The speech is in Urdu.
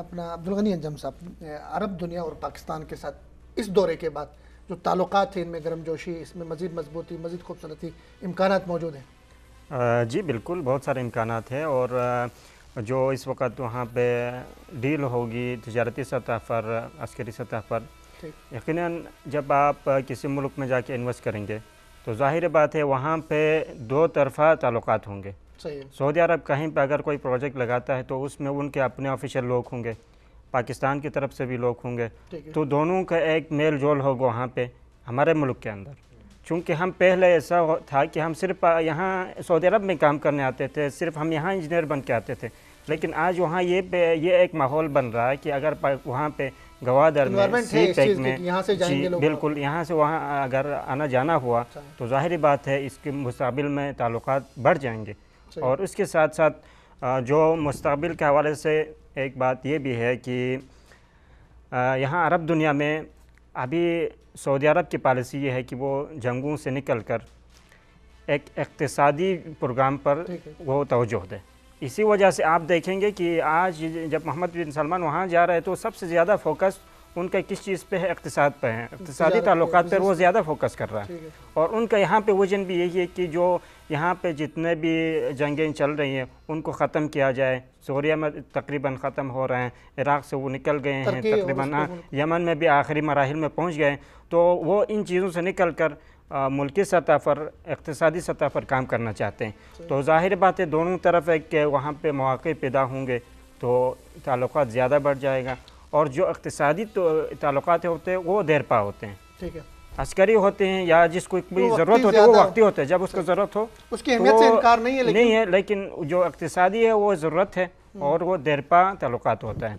اپنا عبدالغنی انجم صاحب، عرب دنیا اور پاکستان کے ساتھ اس دورے کے بعد جو تعلقات ہیں ان میں گرم جوشی، اس میں مزید مضبوطی، مزید خوبصورتی، امکانات موجود ہیں؟ جی بالکل، بہت سارے امکانات ہیں، اور جو اس وقت وہاں پہ ڈیل ہوگی تجارتی سطح پر، عسکری سطح پر، یقیناً جب آپ کسی ملک میں جا کے انویسٹ کریں گے تو ظاہر بات ہے وہاں پہ دو طرفہ تعلقات ہوں گے۔ سعودی عرب کہیں پہ اگر کوئی پروجیکٹ لگاتا ہے تو اس میں ان کے اپنے آفیشیل لوگ ہوں گے، پاکستان کی طرف سے بھی لوگ ہوں گے، تو دونوں کا ایک میل جول ہوگا وہاں پہ ہمارے ملک کے اندر۔ چونکہ ہم پہلے ایسا تھا کہ ہم صرف یہاں سعودی عرب میں کام کرنے آتے تھے، صرف ہم یہاں انجینئر بن کے آتے تھے، لیکن آج وہاں یہ ایک ماحول بن رہا ہے کہ اگر وہاں پہ گوادر میں، سی پیک میں، جی بالکل، یہاں سے وہاں اگر آنا جانا ہوا تو ظاہری بات ہے اس کے مستقبل میں تعلقات بڑھ جائیں گے۔ اور اس کے ساتھ ساتھ جو مستقبل کے حوالے سے ایک بات یہ بھی ہے کہ یہاں عرب دنیا میں ابھی سعودی عرب کی پالیسی یہ ہے کہ وہ جنگوں سے نکل کر ایک اقتصادی پروگرام پر وہ توجہ دے۔ اسی وجہ سے آپ دیکھیں گے کہ آج جب محمد بن سلمان وہاں جا رہے تو سب سے زیادہ فوکس ان کا کس چیز پہ ہے؟ اقتصاد پہ ہے، اقتصادی تعلقات پر وہ زیادہ فوکس کر رہا ہے۔ اور ان کا یہاں پہ ویژن بھی یہی ہے کہ جو یہاں پہ جتنے بھی جنگیں چل رہی ہیں ان کو ختم کیا جائے۔ سوریہ میں تقریباً ختم ہو رہے ہیں، عراق سے وہ نکل گئے ہیں، تقریباً یمن میں بھی آخری مراحل میں پہنچ گئے، تو وہ ان چیزوں سے نکل کر ملکی سطح پر، اقتصادی سطح پر کام کرنا چاہتے ہیں۔ تو ظاہر بات ہے دونوں طرف ہے کہ وہاں پہ مواقع پیدا ہوں گے تو تعلقات زیادہ بڑھ جائے گا۔ اور جو اقتصادی تعلقات ہوتے ہیں وہ دیر پا ہوتے ہیں، عسکری ہوتے ہیں یا جس کو کوئی ضرورت ہوتی ہے وہ وقتی ہوتے ہیں، جب اس کو ضرورت ہو اس کی اہمیت سے انکار نہیں ہے، لیکن جو اقتصادی ہے وہ ضرورت ہے اور وہ دیر پا تعلقات ہوتا ہے۔